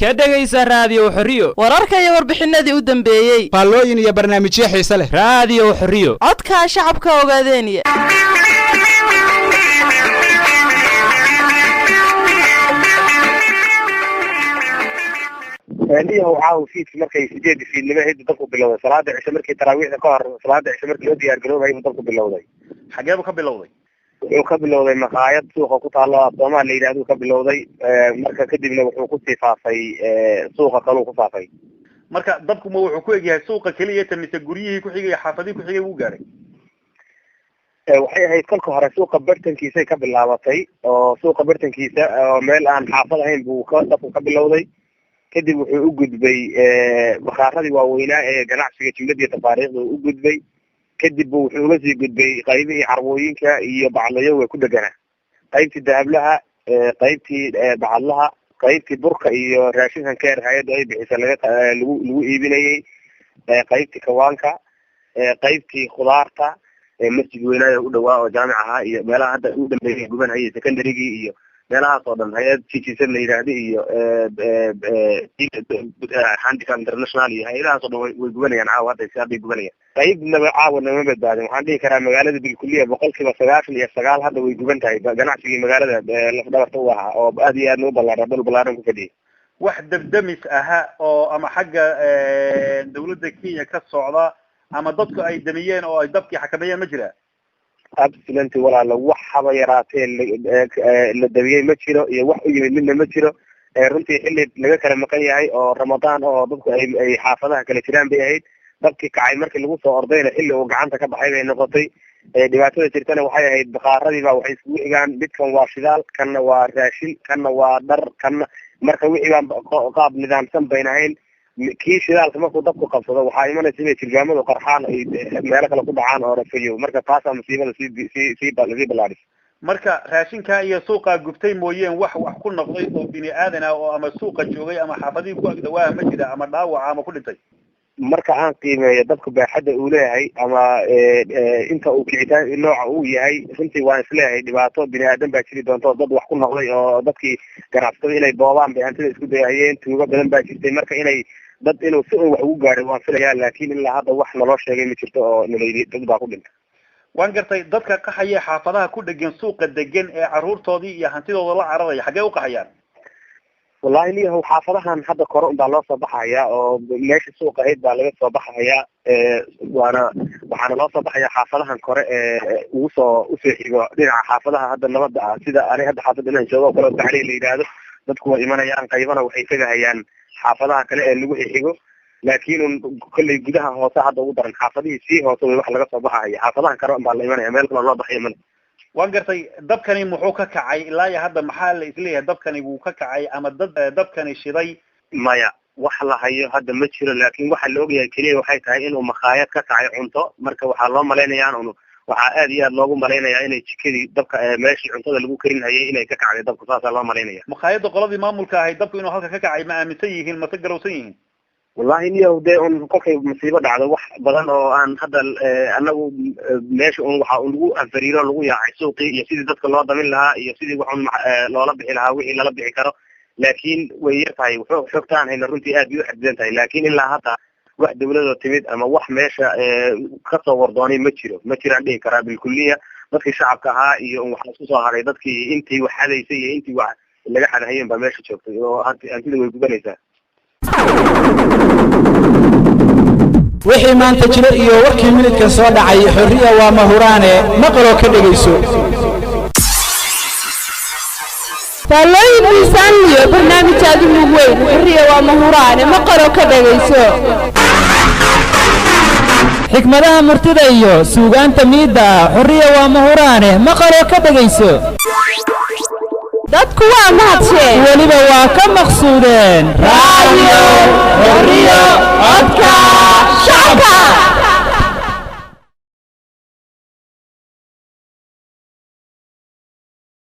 كدغيسا راديو حريو wararka iyo warbixinadii u dambeeyay faalooyin iyo barnaamijyo xiiso leh راديو حريو codka shacabka ogaadeenaya ليه وعاو فيك markay 8 fiidnimo hada dadku bilowday salaada cisho markii taraawiixda ka hor salaada cisho markii loo diyaar garoobay dadku bilowday xageebu ka bilowday wuxuu ka bilowday maqaayad suuqa ku taalo Soomaaliya yiraahdo ka bilowday marka kadibna wuxuu ku sifaafay suuqa kale ku faafay marka dadku ma wuxuu ku egyahay suuqa kaliya tamise guriyihii ku xigay xaafadii ku xigay uu gaaray waxay ahayd kolka hore suuqa bartankiisa ka bilaabatay oo suuqa bartankiisa meel aan xaafad ahayn buu ka bilowday kadib wuxuu u gudbay bakaaradii waaweynaa ee ganacsiga jumladii tafaariiqda u gudbay kadib wuxuu la sii gudbay qaybihii carwooyinka iyo baclayo way ku dhaganaa qaybtii dahablaha qaybtii bacalaha qaybtii burka iyo raashinkan keer hay'adda ay bixisa lagu iibinayay qaybtii kawaanka qaybtii khudaarta masjid weynaa u dhawaa oo jaamic ahaa iyo meelaha hadda u dambeeyay gubanayay secondarygii iyo meelahaas oo dhan hay'ad TTC la yiraahdo iyo handicap international iyo hay'adahaas oo dhan way gubanayaan caawa hadda sidii gubanayaan qaybna caawa nama badbaadin waxaan dhihi karaa magaalada bilkuliya 99% hadda way guban tahay ganacsiga magaalada lafdhabarta u ahaa oo aad iyo aad u ballaaran ku fadhiyay wax dabdamis aha oo ama xagga dawladda Kenya ka socda ama dadku ay damiyeen oo ay dabkii xakameeyeen ma jira absolutely walaalo wax haba yaraatee la damiyay ma jiro iyo wax u yimid midna ma jiro runtii xilli laga kala maqan yahay oo Ramadaan oo dadku ay xaafadaha kala jiraan bay ahayd dabkii kacay markii lagu soo ordayna xilli uu gacanta ka baxay bay noqotay dhibaatada jirtana waxay ahayd bakaaradii baa waxay isku xigaan midkan waa shidaal kanna waa raashin kanna waa dhar kanna marka wixii baa qaab nidaamsan bayn ahayn kii shidaalka markuu dabku qabsado waxaa imanaysa inay tilmaamadu qarxaan ay meelo kale ku dhacaan oo rafayo marka taas ama musiibada si balaadis marka raashinka iyo suuqa gubtay mooyeen wax ku noqday oo bini aadan ah oo ama suuqa joogay ama xaafadii ku agdawaa ma jira ama dhaawac ama ku dhintay marka aan qiimeeyo dadku baaxadda uu leeyahay ama inta uu kicitaan nooca uu yahay runtii waan isleeyahay dhibaato bini aadan baa jiri doonto dad wax ku noqday oo dadkii ganacsatada inay boobaan bay hantida isku dayayeen tuugo badan baa jirtay marka inay dad inuu si wax ugu gaadhay waan filayaa laakiin ilaa hadda wax naloo sheegay ma jirto oo nalaydi dad baa ku dhintay waan gartay dadka qaxaya xaafadaha ku dhagan suuqa degan ee caruurtoodii iyo hantidooda la cararaya xagee u qaxayaan wallahi liyahu xaafadahan hadda kore unbaa loo soo baxaya oo meesha suuqa ahayd baa laga soo baxaya waxaana loo soo baxaya xaafadahan kore usoo xigo dhinaca xaafadaha hadda nabada ah sida ani hadda xaafada inaan joogo oo kale taxriir la yidhaahdo dadku way imanayaan qaybana waxay tegahayaan xaafadaha kale ee lagu xigo laakiin kulley gudaha hoose hadda ugu daran xaafadihii sii hoose way wax laga soo baxaya xaafadahan kale unbaa la imanaya meel kale loo baxayo mana waan gartay dabkani muxuu ka kacay ilaa iyo hadda maxaa la isleeyahay dabkani wuu ka kacay ama dabkani shiday maya wax la hayo hadda ma jiro laakiin waxa la ogyahay kaliya waxay tahay inuu maqaayad ka kacay cunto marka waxaa loo malaynayaa waxaa aad iyo aad loogu malaynayaa inay jikadii dabka meeshii cuntada lagu karinayay inay ka kacday dabku saasaa loo malaynaya maqaayadda qoladii maamulka ahayd dabku inuu halka ka kacay ma aaminsan yihiin mase garowsan yihiin wallahi niyow dee kolkay musiibo dhacdo wax badan oo aan hadda anagu meesha waxa lagu anfariiro lagu yaacay suuqii iyo sidii dadka loo damin lahaa iyo sidii wax loola bixi lahaa wixii lala bixi karo laakiin way yar tahay xogtaan hayna runtii aad bay u xadidan tahay laakiin ilaa hadda wax dawladoo timid ama wax meesha kasoo wardoonay ma jiraan dhihi karaa bilkuliya dadkii shacabka ahaa iyo waxaa isku soo haray dadkii intii wax hadaysay iyo intii wax laga xadahayeen baa meesha joogtay oo hantida way gubanaysaa wixii maanta jira iyo warkii minidka soo dhacay xorriya waa mahuraane maqaloo ka dhageyso faalooyin miisaan iyo barnaamijkaadu mug weyn xorriya waa mahuraane maqaloo ka dhageyso xikmadaha murtida iyo suugaanta miidda xorriya waa mahuraane maqaloo ka dhageyso dadku waa mahadsheen weliba waa ka maqsuudeen raadiyo xorriyo codka shacabka